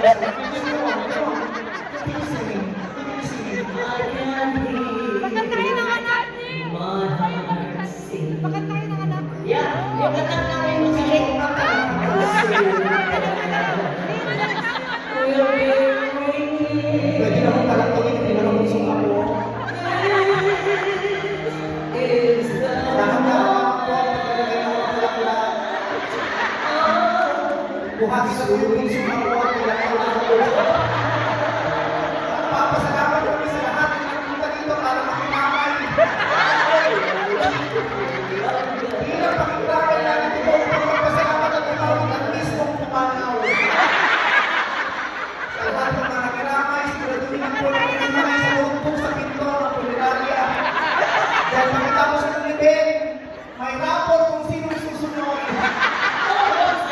Pakantahin ng anak. Pakantahin ng anak. Yeah, yung anak namin magaling pa ka. Pwede na akong palaktukin, hindi na akong gusto ako. Buhati sa tulong yung sumawa, kailangan ako. Papasalamat